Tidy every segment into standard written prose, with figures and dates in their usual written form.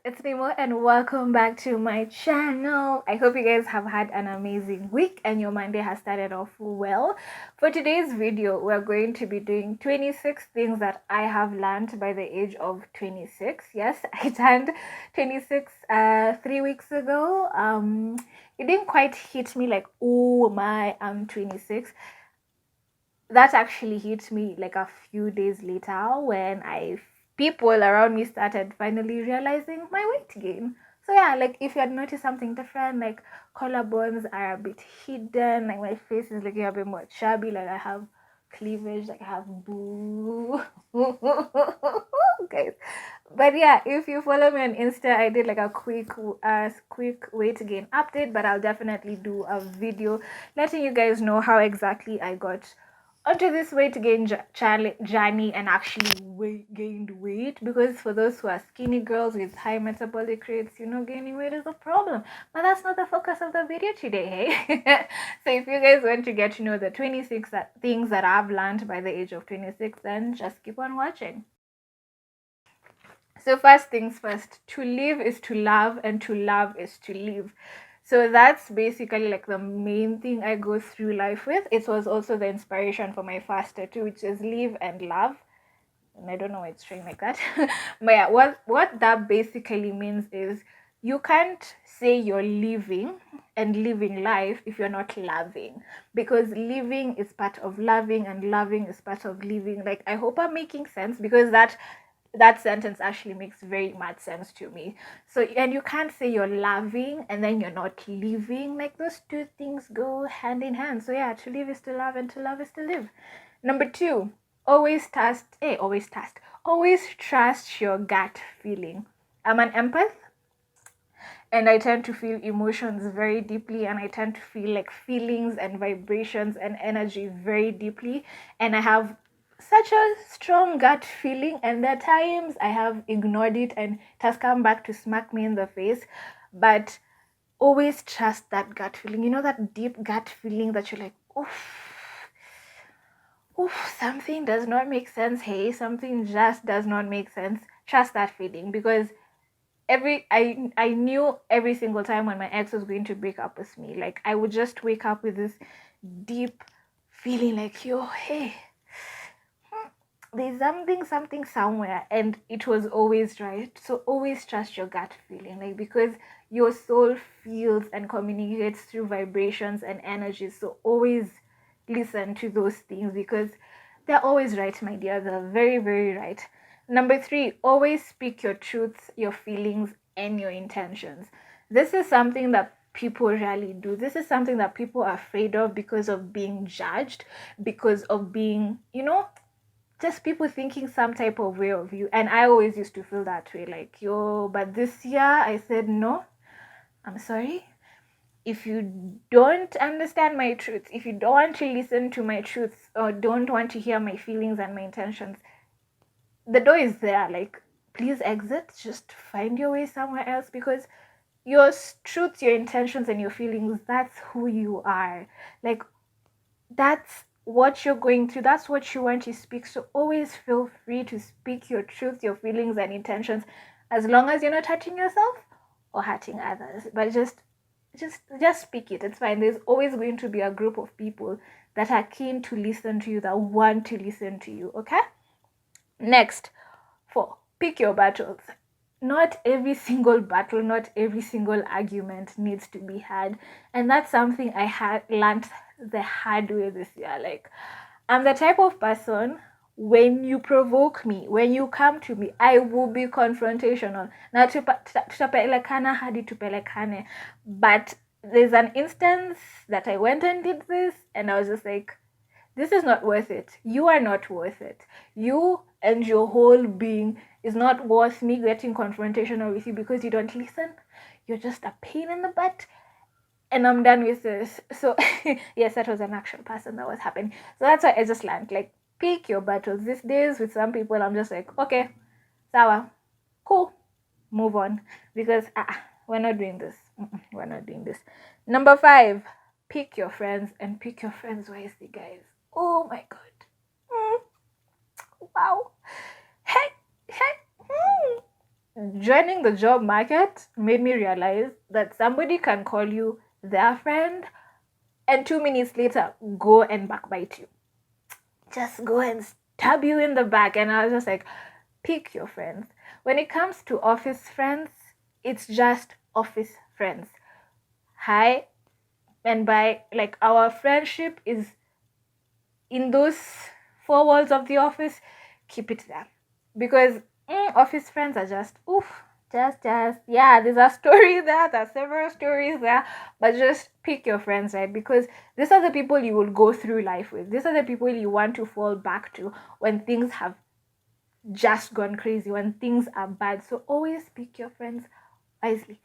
it's Nemo and welcome back to my channel. I hope you guys have had an amazing week and your Monday has started off well. For today's video, we're going to be doing 26 things that I have learned by the age of 26. Yes, I turned 26 3 weeks ago. It didn't quite hit me like, oh my, I'm 26. That actually hit me like a few days later when people around me started finally realizing my weight gain. So yeah, like if you had noticed something different, like collarbones are a bit hidden, like my face is looking a bit more chubby, like I have cleavage, like I have boo. Guys. But yeah, if you follow me on Insta, I did like a quick weight gain update, but I'll definitely do a video letting you guys know how exactly I got onto this weight gain journey and actually gained weight, because for those who are skinny girls with high metabolic rates, gaining weight is a problem, but that's not the focus of the video today. Hey. So if you guys want to get to know the 26 things that I've learned by the age of 26, then just keep on watching. So first things first, to live is to love and to love is to live. So that's basically like the main thing I go through life with. It was also the inspiration for my first tattoo, which is live and love. And I don't know why it's showing like that. But yeah, what that basically means is you can't say you're living and living life if you're not loving, because living is part of loving and loving is part of living. Like, I hope I'm making sense, because that sentence actually makes very much sense to me. So, and you can't say you're loving and then you're not living. Like, those two things go hand in hand. So yeah, to live is to love and to love is to live. Number two, always trust your gut feeling. I'm an empath and I tend to feel emotions very deeply, and I tend to feel like feelings and vibrations and energy very deeply, and I have such a strong gut feeling, and there are times I have ignored it and it has come back to smack me in the face. But always trust that gut feeling, that deep gut feeling that you're like, oof, something does not make sense. Hey, something just does not make sense. Trust that feeling, because I knew every single time when my ex was going to break up with me, like I would just wake up with this deep feeling like, yo, hey, there's something somewhere, and it was always right. So always trust your gut feeling, like, because your soul feels and communicates through vibrations and energies. So always listen to those things, because they're always right, my dear. They're very, very right. Number three, always speak your truths, your feelings, and your intentions. This is something that people rarely do. This is something that people are afraid of because of being judged, because of being, just people thinking some type of way of you. And I always used to feel that way, like, yo, but this year I said, no, I'm sorry. If you don't understand my truth, if you don't want to listen to my truths, or don't want to hear my feelings and my intentions, the door is there. Like, please exit, just find your way somewhere else, because your truths, your intentions, and your feelings, that's who you are. Like, that's what you're going through, that's what you want to speak. So always feel free to speak your truth, your feelings and intentions, as long as you're not hurting yourself or hurting others. But just speak it. It's fine. There's always going to be a group of people that are keen to listen to you, that want to listen to you. Okay. Next, 4, pick your battles. Not every single battle, not every single argument needs to be had. And that's something I had learned the hard way this year. Like, I'm the type of person, when you provoke me, when you come to me, I will be confrontational. Na tutapelekana hadi tupelekane. But there's an instance that I went and did this, and I was just like, this is not worth it. You are not worth it. You and your whole being is not worth me getting confrontational with you, because you don't listen. You're just a pain in the butt. And I'm done with this. So yes, that was an action person that was happening. So that's why I just learned, like, pick your battles. These days with some people, I'm just like, okay, sawa, cool, move on, because we're not doing this. We're not doing this. Number 5, pick your friends, and pick your friends wisely, guys. Oh my god. Wow. Hey. Joining the job market made me realize that somebody can call you their friend and 2 minutes later go and backbite you. Just go and stab you in the back. And I was just like, pick your friends. When it comes to office friends, it's just office friends. Hi and bye. Like, our friendship is in those four walls of the office. Keep it there. Because office friends are just oof, just yeah, there's a story there, there's several stories there, but just pick your friends, right? Because these are the people you will go through life with. These are the people you want to fall back to when things have just gone crazy, when things are bad. So always pick your friends wisely.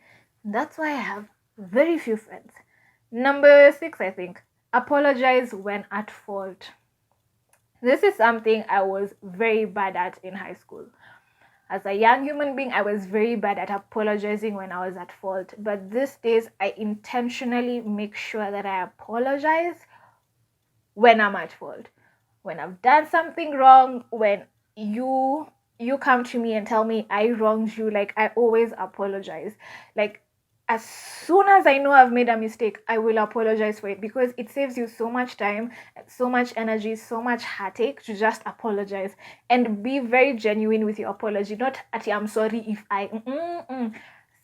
That's why I have very few friends. Number 6, I think, apologize when at fault. This is something I was very bad at in high school. As a young human being, I was very bad at apologizing when I was at fault. But these days, I intentionally make sure that I apologize when I'm at fault. When I've done something wrong, when you come to me and tell me I wronged you, like, I always apologize. Like, as soon as I know I've made a mistake, I will apologize for it, because it saves you so much time, so much energy, so much heartache to just apologize and be very genuine with your apology. Not at I'm sorry if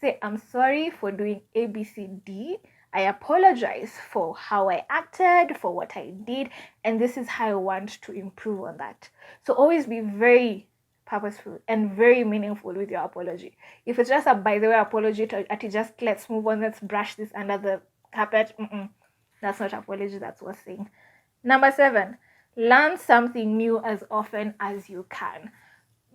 say I'm sorry for doing ABCD. I apologize for how I acted, for what I did, and this is how I want to improve on that. So always be very purposeful and very meaningful with your apology. If it's just a by the way apology, just let's move on, let's brush this under the carpet, that's not apology, that's what's saying. Number 7, learn something new as often as you can.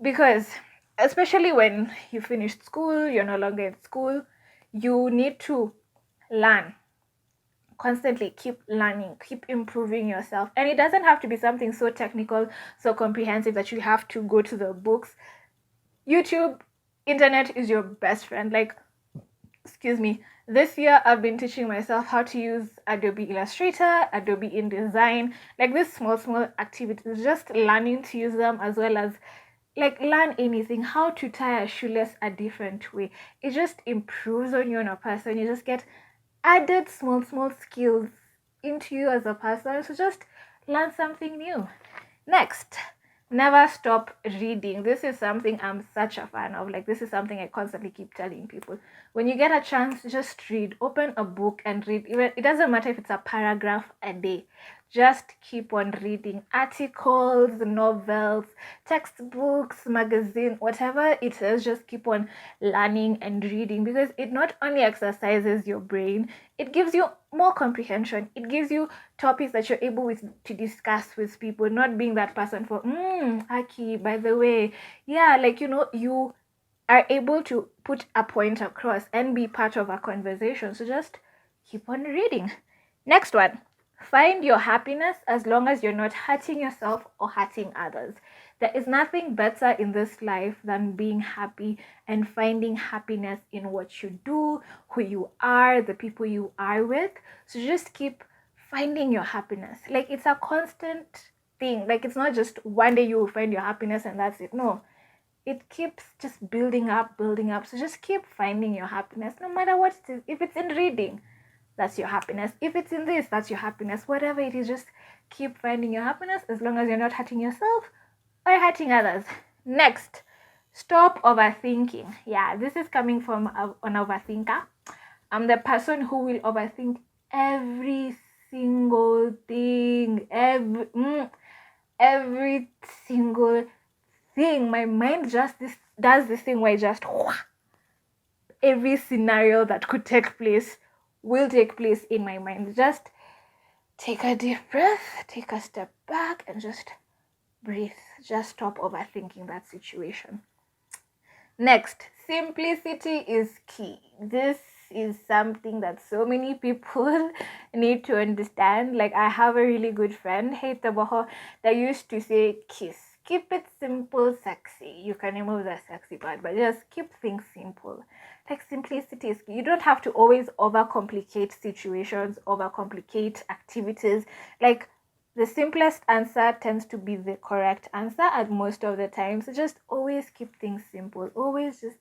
Because especially when you finished school, you're no longer in school, you need to learn constantly. Keep learning, keep improving yourself, and it doesn't have to be something so technical, so comprehensive that you have to go to the books. YouTube, internet is your best friend. Like, excuse me, this year I've been teaching myself how to use Adobe Illustrator, Adobe InDesign, like these small activities, just learning to use them, as well as like learn anything, how to tie a shoelace a different way. It just improves on you as a person. You just get added small skills into you as a person. So just learn something new. Next, never stop reading. This is something I'm such a fan of. Like, this is something I constantly keep telling people. When you get a chance, just read. Open a book and read. Even it doesn't matter if it's a paragraph a day. Just keep on reading articles, novels, textbooks, magazine, whatever it is. Just keep on learning and reading, because it not only exercises your brain, it gives you more comprehension. It gives you topics that you're able to discuss with people, not being that person for Aki, by the way, yeah, like, you are able to put a point across and be part of a conversation. So just keep on reading. Next one, find your happiness as long as you're not hurting yourself or hurting others. There is nothing better in this life than being happy and finding happiness in what you do, who you are, the people you are with. So just keep finding your happiness. Like, it's a constant thing. Like, it's not just one day you will find your happiness and that's it. No, it keeps just building up. So just keep finding your happiness, no matter what it is. If it's in reading, that's your happiness. If it's in this, that's your happiness. Whatever it is, just keep finding your happiness as long as you're not hurting yourself or hurting others. Next, stop overthinking. Yeah, this is coming from an overthinker. I'm the person who will overthink every single thing, every single thing. My mind just does this thing where it just every scenario that could take place will take place in my mind. Just take a deep breath, take a step back, and just breathe. Just stop overthinking that situation. Next, simplicity is key. This is something that so many people need to understand. Like, I have a really good friend, Hey Tabaho, that used to say kiss. Keep it simple, sexy. You can remove the sexy part, but just keep things simple. Like, simplicity is key. You don't have to always overcomplicate situations, overcomplicate activities. Like, The simplest answer tends to be the correct answer at most of the time. So just always keep things simple. Always just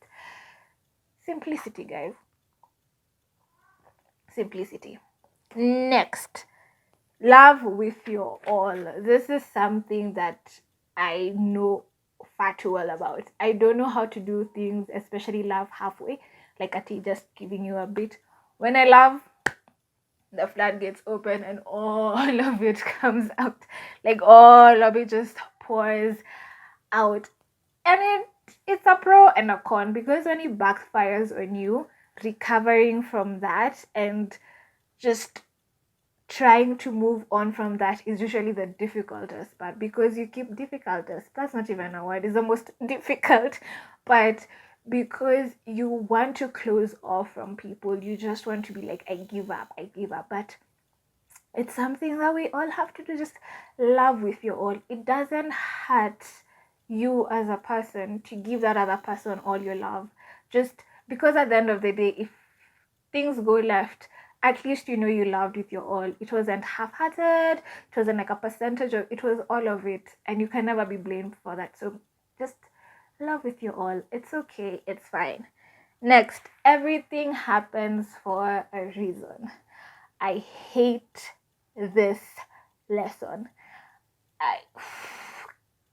simplicity, guys. Simplicity. Next, love with your all. This is something that I know far too well about. I don't know how to do things, especially love halfway, like Ati just giving you a bit. When I love, the floodgates open and all of it comes out. Like all of it just pours out. And it's a pro and a con, because when it backfires on you, recovering from that and just trying to move on from that is usually the difficultest part, because you keep difficultest. That's not even a word, it's the most difficult part, because you want to close off from people. You just want to be like, I give up, I give up. But it's something that we all have to do. Just love with your all. It doesn't hurt you as a person to give that other person all your love. Just because at the end of the day, if things go left, at least you know you loved with your all. It wasn't half-hearted. It wasn't like a percentage of it, was all of it, and you can never be blamed for that. So just love with your all. It's okay, it's fine. Next, everything happens for a reason. I hate this lesson.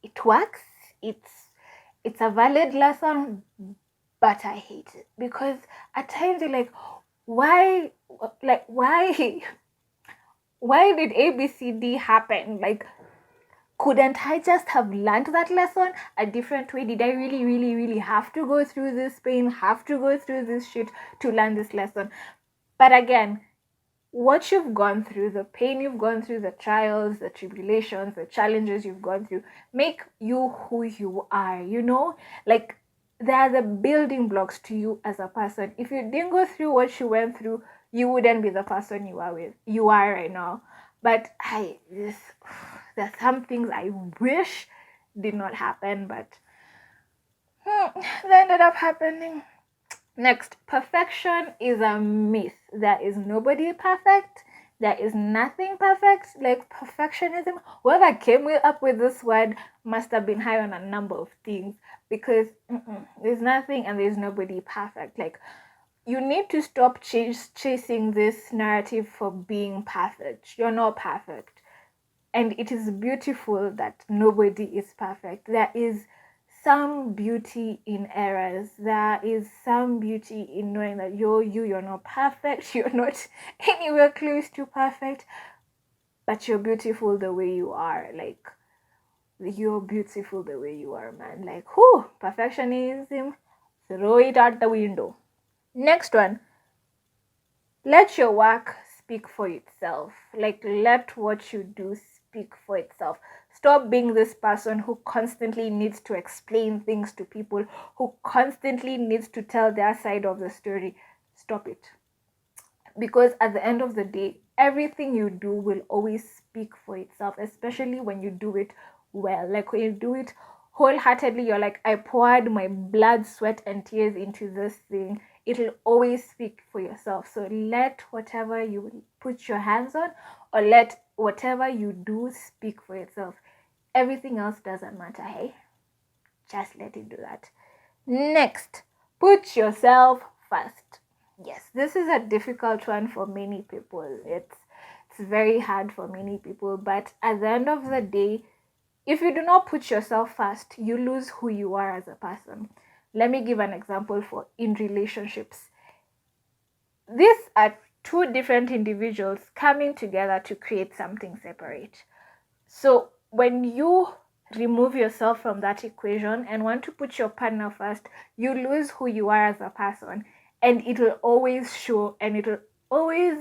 It works. It's a valid lesson, but I hate it, because at times you're like, why did ABCD happen? Like, couldn't I just have learned that lesson a different way? Did I really, really, really have to go through this pain, have to go through this shit to learn this lesson? But again, what you've gone through, the pain you've gone through, the trials, the tribulations, the challenges you've gone through, make you who you are, Like, they are the building blocks to you as a person. If you didn't go through what you went through, you wouldn't be the person you are right now. But there's some things I wish did not happen, but they ended up happening. Next, perfection is a myth. There is nobody perfect. There is nothing perfect. Like, perfectionism, whoever came up with this word must have been high on a number of things, because there's nothing and there's nobody perfect. Like, you need to stop chasing this narrative for being perfect. You're not perfect. And it is beautiful that nobody is perfect. There is some beauty in errors. There is some beauty in knowing that you're not perfect. You're not anywhere close to perfect, but you're beautiful the way you are. Like, you're beautiful the way you are, man. Like, perfectionism, throw it out the window. Next one, let your work speak for itself. Like, let what you do speak for itself. Stop being this person who constantly needs to explain things to people, who constantly needs to tell their side of the story. Stop it. Because at the end of the day, everything you do will always speak for itself, especially when you do it well. Like, when you do it wholeheartedly, you're like, I poured my blood, sweat, and tears into this thing. It'll always speak for yourself. So let whatever you put your hands on, or let whatever you do speak for itself. Everything else doesn't matter, hey? Just let it do that. Next, put yourself first. Yes, this is a difficult one for many people. It's very hard for many people, but at the end of the day, if you do not put yourself first, you lose who you are as a person. Let me give an example for in relationships. These are two different individuals coming together to create something separate. So when you remove yourself from that equation and want to put your partner first, you lose who you are as a person, and it will always show, and it will always,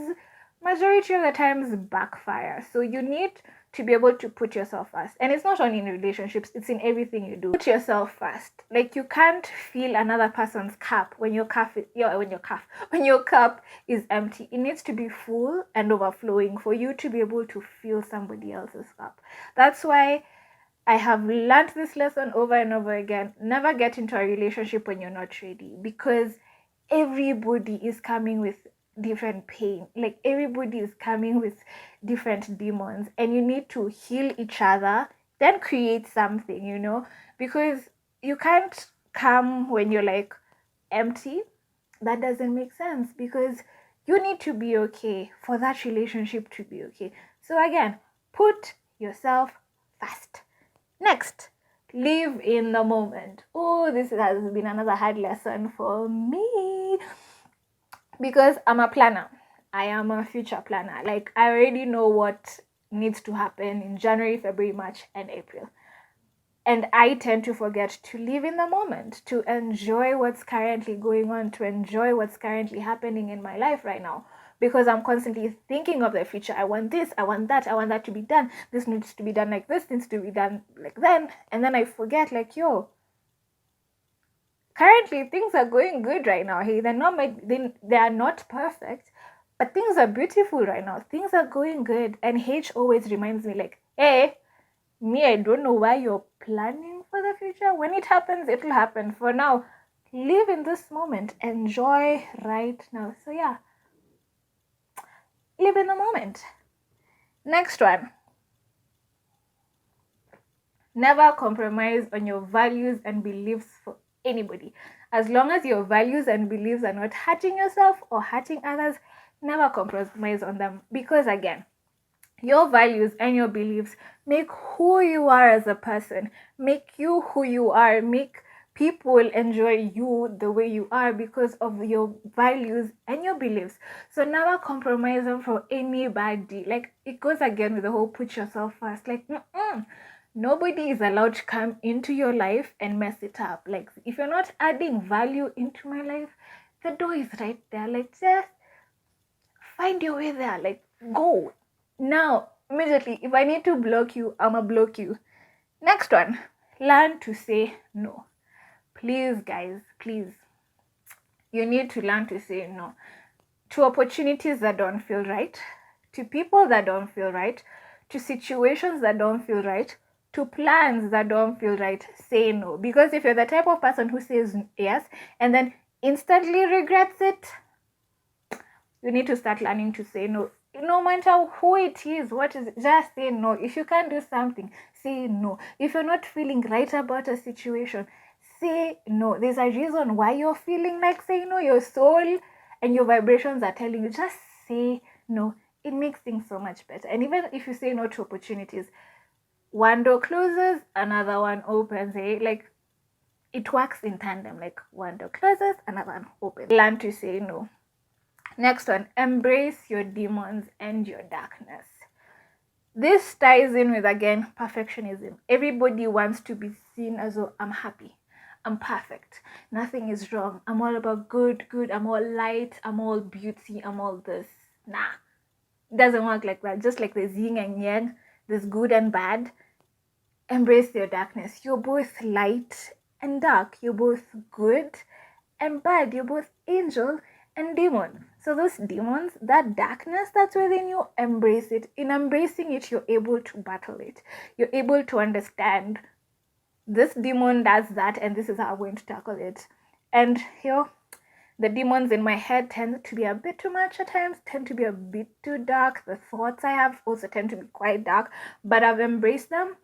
majority of the times, backfire. So you need to be able to put yourself first, and it's not only in relationships, it's in everything you do. Put yourself first. Like, you can't fill another person's cup when your cup is empty. It needs to be full and overflowing for you to be able to fill somebody else's cup. That's why I have learned this lesson over and over again. Never get into a relationship when you're not ready, because everybody is coming with different pain. Like everybody is coming with different demons, and you need to heal each other, then create something, because you can't come when you're like empty. That doesn't make sense, because you need to be okay for that relationship to be okay. So again, put yourself first. Next, live in the moment. Oh, this has been another hard lesson for me, because I'm a planner. I am a future planner. Like, I already know what needs to happen in January, February, March, and April. And I tend to forget to live in the moment, to enjoy what's currently going on, to enjoy what's currently happening in my life right now. Because I'm constantly thinking of the future. I want this, I want that to be done. This needs to be done like this, needs to be done like then. And then I forget, like, yo, currently things are going good right now. Hey, they are not perfect, but things are beautiful right now. Things are going good. And H always reminds me, like, hey, me, I don't know why you're planning for the future. When it happens, it'll happen. For now, live in this moment. Enjoy right now. So yeah, live in the moment. Next one. Never compromise on your values and beliefs for anybody. As long as your values and beliefs are not hurting yourself or hurting others, never compromise on them. Because again, your values and your beliefs make who you are as a person, make you who you are, make people enjoy you the way you are because of your values and your beliefs. So never compromise them for anybody. Like, it goes again with the whole put yourself first. Like, nobody is allowed to come into your life and mess it up. Like, if you're not adding value into my life, the door is right there. Like, just find your way there. Like, go. Now, immediately, if I need to block you, I'ma block you. Next one, learn to say no. Please, guys, please. You need to learn to say no to opportunities that don't feel right, to people that don't feel right, to situations that don't feel right, to plans that don't feel right. Say no. Because if you're the type of person who says yes and then instantly regrets it, you need to start learning to say no. No matter who it is, what is it, just say no. If you can't do something, say no. If you're not feeling right about a situation, say no. There's a reason why you're feeling like saying no. Your soul and your vibrations are telling you, just say no. It makes things so much better. And even if you say no to opportunities, one door closes, another one opens. Like, it works in tandem. Like, one door closes, another one opens. Learn to say no. Next one, embrace your demons and your darkness. This ties in with, again, perfectionism. Everybody wants to be seen as though I'm happy, I'm perfect, nothing is wrong, I'm all about good, I'm all light, I'm all beauty, I'm all this. Nah, it doesn't work like that. Just like there's yin and yang, there's good and bad. Embrace your darkness. You're both light and dark. You're both good and bad. You're both angel and demon. So those demons, that darkness that's within you, embrace it. In embracing it, you're able to battle it. You're able to understand this demon does that, and this is how I'm going to tackle it. And here, the demons in my head tend to be a bit too much at times, tend to be a bit too dark. The thoughts I have also tend to be quite dark, but I've embraced them,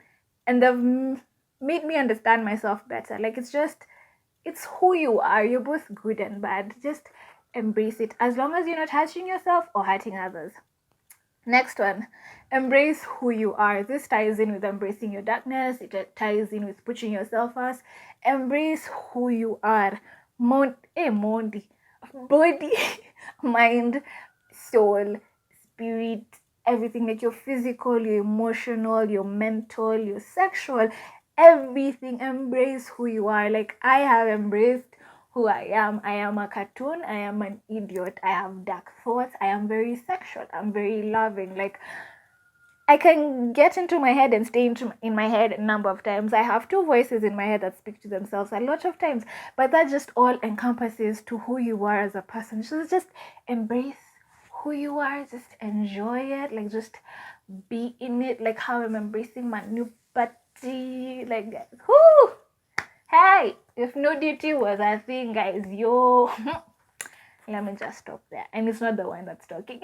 and they've made me understand myself better. Like, it's who you are. You're both good and bad. Just embrace it, as long as you're not hurting yourself or hurting others. Next one, embrace who you are. This ties in with embracing your darkness. It ties in with pushing yourself first. Embrace who you are. Body, mind, soul, spirit, everything. Like your physical, your emotional, your mental, your sexual, everything. Embrace who you are. Like, I have embraced who I am. I am a cartoon. I am an idiot. I have dark thoughts. I am very sexual. I'm very loving. Like, I can get into my head and stay in my head a number of times. I have two voices in my head that speak to themselves a lot of times, but that just all encompasses to who you are as a person. So just embrace who you are. Just enjoy it. Like, just be in it. Like how I'm embracing my new body. Like, whoo! Hey, if nudity was a thing, guys, yo, Let me just stop there. And it's not the one that's talking.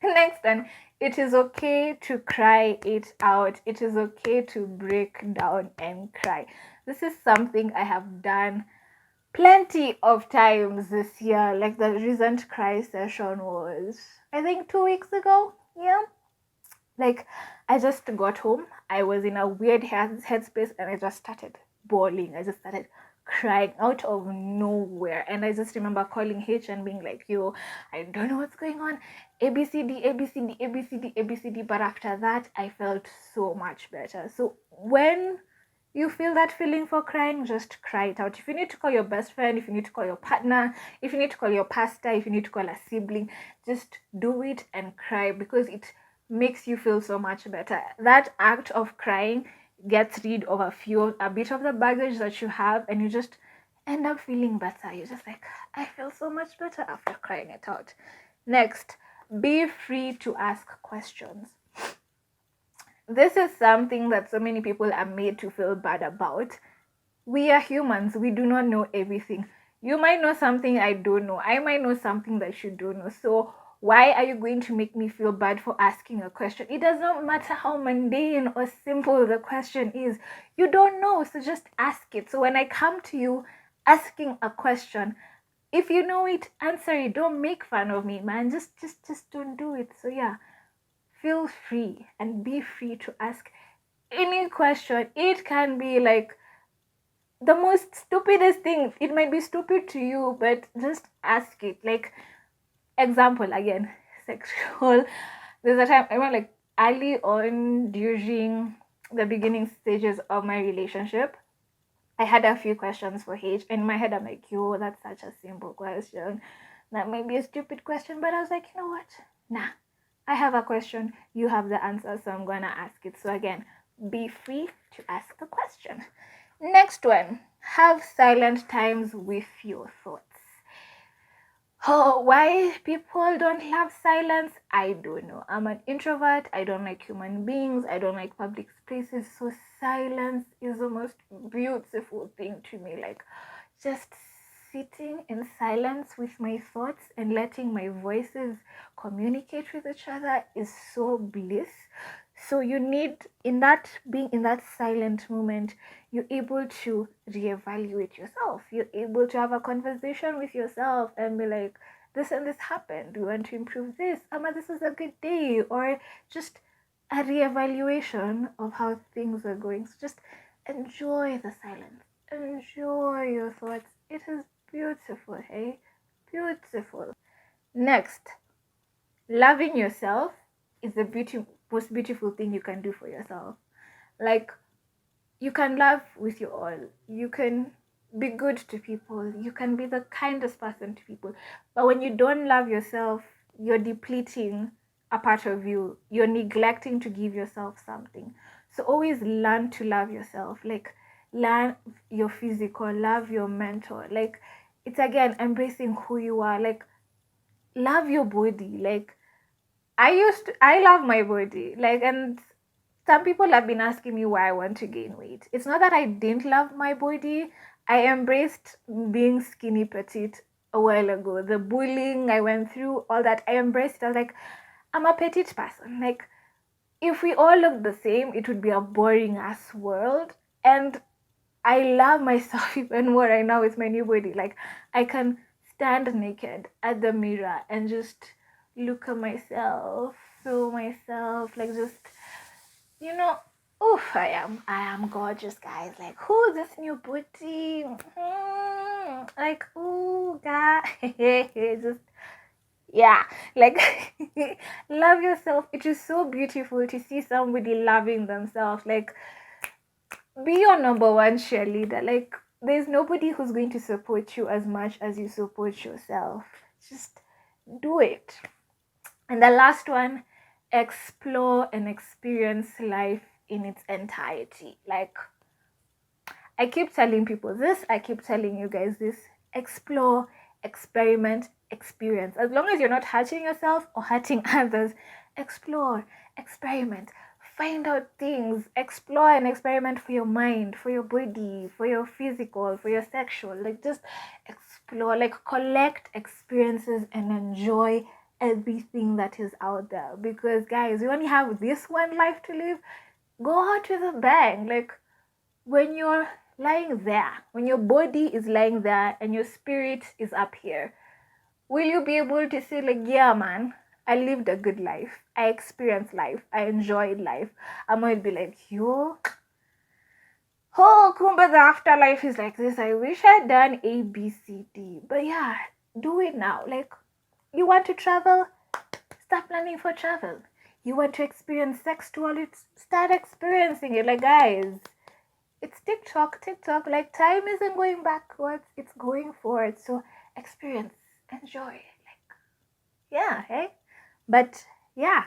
Next one, it is okay to cry it out. It is okay to break down and cry. This is something I have done plenty of times this year. Like the recent cry session was, I think, 2 weeks ago. Yeah. Like, I just got home. I was in a weird headspace and I just started bawling. I just started crying out of nowhere. And I just remember calling H and being like, yo, I don't know what's going on. ABCD, ABCD, ABCD, ABCD. But after that, I felt so much better. So when you feel that feeling for crying, just cry it out. If you need to call your best friend, if you need to call your partner, if you need to call your pastor, if you need to call a sibling, just do it and cry, because it makes you feel so much better. That act of crying gets rid of a bit of the baggage that you have, and you just end up feeling better. You're just like, I feel so much better after crying it out. Next, be free to ask questions. This is something that so many people are made to feel bad about. We are humans, we do not know everything. You might know something I don't know. I might know something that you don't know. So why are you going to make me feel bad for asking a question? It does not matter how mundane or simple the question is. You don't know, so just ask it. So when I come to you asking a question, if you know it, answer it. Don't make fun of me, man. Just don't do it. So yeah, feel free and be free to ask any question. It can be like the most stupidest thing. It might be stupid to you, but just ask it. Like, example again, sexual. There's a time I went like early on during the beginning stages of my relationship. I had a few questions for H. In my head, I'm like, yo, that's such a simple question. That may be a stupid question, but I was like, you know what? Nah, I have a question. You have the answer, so I'm gonna ask it. So again, be free to ask the question. Next one, have silent times with your thoughts. Oh, why people don't love silence? I don't know. I'm an introvert. I don't like human beings. I don't like public spaces. So silence is the most beautiful thing to me. Like, just sitting in silence with my thoughts and letting my voices communicate with each other is so bliss. So you need, in that, being in that silent moment, you're able to reevaluate yourself. You're able to have a conversation with yourself and be like, this and this happened. Do you want to improve this? Ama, this is a good day. Or just a reevaluation of how things are going. So just enjoy the silence. Enjoy your thoughts. It is beautiful, hey? Beautiful. Next, loving yourself is the most beautiful thing you can do for yourself. Like, you can love with your all. You can be good to people. You can be the kindest person to people. But when you don't love yourself, you're depleting a part of you. You're neglecting to give yourself something. So always learn to love yourself. Like, learn your physical, love your mental. Like, it's again embracing who you are. Like, love your body. Like, I love my body. Like, and some people have been asking me why I want to gain weight. It's not that I didn't love my body. I embraced being skinny petite a while ago. The bullying I went through, all that, I embraced it. I was like, I'm a petite person. Like, if we all looked the same, it would be a boring ass world. And I love myself even more right now with my new body. Like, I can stand naked at the mirror and just look at myself, feel myself, like, just, you know, oof, I am gorgeous, guys. Like, who this new booty? Like, ooh, God, just, yeah, like, love yourself. It is so beautiful to see somebody loving themselves. Like, be your number one cheerleader. Like, there's nobody who's going to support you as much as you support yourself. Just do it. And the last one, explore and experience life in its entirety. Like, I keep telling people this, I keep telling you guys this: explore, experiment, experience. As long as you're not hurting yourself or hurting others, explore, experiment, find out things, explore and experiment for your mind, for your body, for your physical, for your sexual. Like, just explore, like collect experiences and enjoy everything that is out there. Because guys, you only have this one life to live. Go out with a bang. Like when you're lying there, when your body is lying there and your spirit is up here, will you be able to say like, yeah man, I lived a good life, I experienced life, I enjoyed life? I might be like, yo, oh, kumba, the afterlife is like this. I wish I'd done A, B, C, D. But yeah, do it now. Like, you want to travel? Start planning for travel. You want to experience sex to all it? Start experiencing it. Like, guys, it's TikTok. Like, time isn't going backwards, it's going forward. So, experience, enjoy. Like, yeah, hey? But yeah,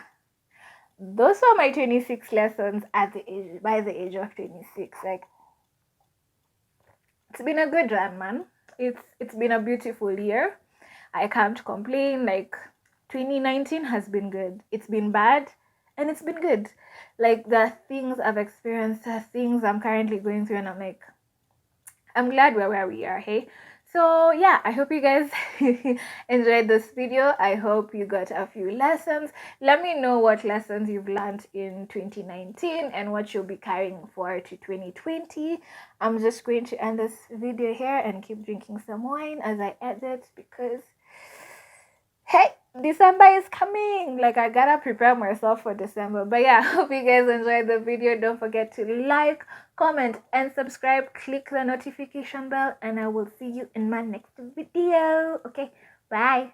those were my 26 lessons by the age of 26. Like, it's been a good run, man. It's been a beautiful year. I can't complain. Like 2019 has been good. It's been bad and it's been good. Like the things I've experienced, the things I'm currently going through, and I'm like, I'm glad we're where we are, hey? So yeah, I hope you guys enjoyed this video. I hope you got a few lessons. Let me know what lessons you've learned in 2019 and what you'll be carrying forward to 2020. I'm just going to end this video here and keep drinking some wine as I edit, because hey, December is coming. Like, I gotta prepare myself for December. But yeah, hope you guys enjoyed the video. Don't forget to like, comment, and subscribe. Click the notification bell, and I will see you in my next video. Okay, bye.